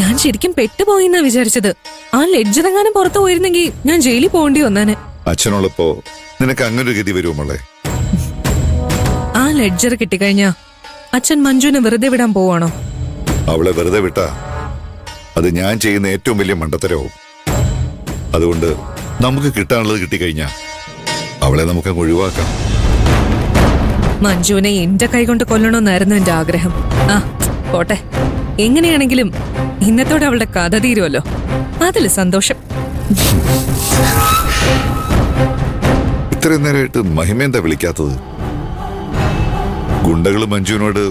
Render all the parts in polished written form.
ഞാൻ ശരിക്കും പെട്ടുപോയിന്നാ വിചാരിച്ചത്. ആ ലെഡ്ജറെങ്ങാനും പുറത്തു പോയിരുന്നെങ്കിൽ ഞാൻ ജയിലിൽ പോകേണ്ടി വന്നേനെ. അച്ഛനുള്ളപ്പോ നിനക്ക് അങ്ങനൊരു ഗതി വരുമോ മോളെ? ആ ലെഡ്ജർ കിട്ടിക്കഴിഞ്ഞാ അച്ഛൻ മഞ്ജുവിനെ വെറുതെ വിടാൻ പോവാണോ? അവളെ വെറുതെ വിട്ടാ അത് ഞാൻ ചെയ്യുന്ന ഏറ്റവും വലിയ മണ്ടത്തരവും. അതുകൊണ്ട് നമുക്ക് കിട്ടാനുള്ളത് കിട്ടിക്കഴിഞ്ഞാ അവളെ നമുക്ക് ഒഴിവാക്കാം. മഞ്ജുവിനെ എന്റെ കൈകൊണ്ട് കൊല്ലണമെന്നായിരുന്നു എന്റെ ആഗ്രഹം. ആ പോട്ടെ, എങ്ങനെയാണെങ്കിലും ഇന്നത്തോടെ അവളുടെ കഥ തീരുമല്ലോ, അതില് സന്തോഷം. ഇത്രയും നേരമായിട്ട് മഹിമേന്താ വിളിക്കാത്തത്? ഗുണ്ടകള് മഞ്ജുവിനോട്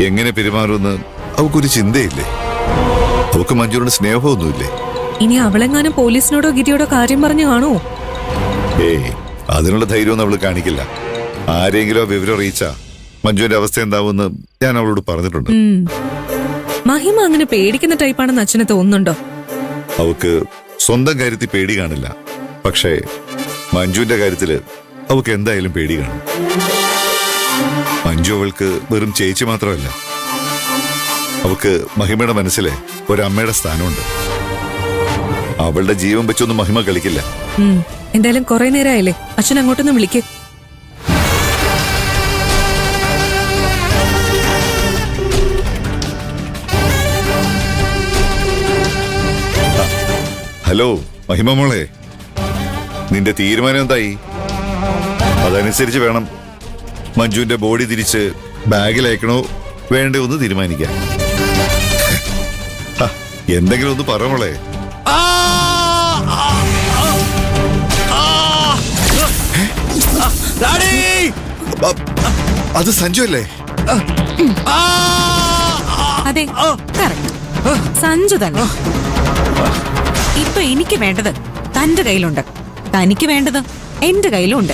എങ്ങനെ പെരുമാറുമെന്ന് അവക്കൊരു ചിന്തയില്ലേ? അവക്ക് മഞ്ജുവിനോട് സ്നേഹമൊന്നുമില്ലേ? ഇനി അവളെങ്ങാനും പോലീസിനോടോ ഗിരിയോടോ കാര്യം പറഞ്ഞു കാണുമോ? ഏയ്, അതിനുള്ള ധൈര്യമൊന്നും അവള് കാണിക്കില്ല. ആരെങ്കിലും ആ വിവരം അറിയിച്ചാ മഞ്ജുവിന്റെ അവസ്ഥ എന്താവുമെന്ന് ഞാൻ അവളോട് പറഞ്ഞിട്ടുണ്ട്. മഹിമ അങ്ങനെ പേടിക്കുന്ന ടൈപ്പാണെന്ന് അച്ഛന് തോന്നുന്നുണ്ടോ? അവക്ക് സ്വന്തം കാര്യത്തിൽ പേടി കാണില്ല, പക്ഷേ മഞ്ജുവിന്റെ കാര്യത്തില് അവക്ക് എന്തായാലും പേടി കാണും. മഞ്ജു അവൾക്ക് വെറും ചേച്ചി മാത്രമല്ല, അവക്ക് മഹിമയുടെ മനസ്സിലെ ഒരമ്മയുടെ സ്ഥാനമുണ്ട്. അവളുടെ ജീവൻ വെച്ചൊന്നും മഹിമ കളിക്കില്ല. എന്തായാലും കുറെ നേരമായില്ലേ, അച്ഛൻ അങ്ങോട്ടൊന്ന് വിളിക്ക്. ഹലോ മഹിമ മോളെ, നിന്റെ തീരുമാനം എന്തായി? അതനുസരിച്ച് വേണം മഞ്ജുവിന്റെ ബോഡി തിരിച്ച് ബാഗിൽ അയക്കണോ വേണ്ടോ ഒന്ന് തീരുമാനിക്കാൻ. എന്തെങ്കിലും ഒന്ന് പറ മോളെ. അത് സഞ്ജു അല്ലേ? അതെ, സഞ്ജു തന്നെ. ഇപ്പൊ എനിക്ക് വേണ്ടത് തന്റെ കയ്യിലുണ്ട്, തനിക്ക് വേണ്ടത് എന്റെ കയ്യിലുണ്ട്.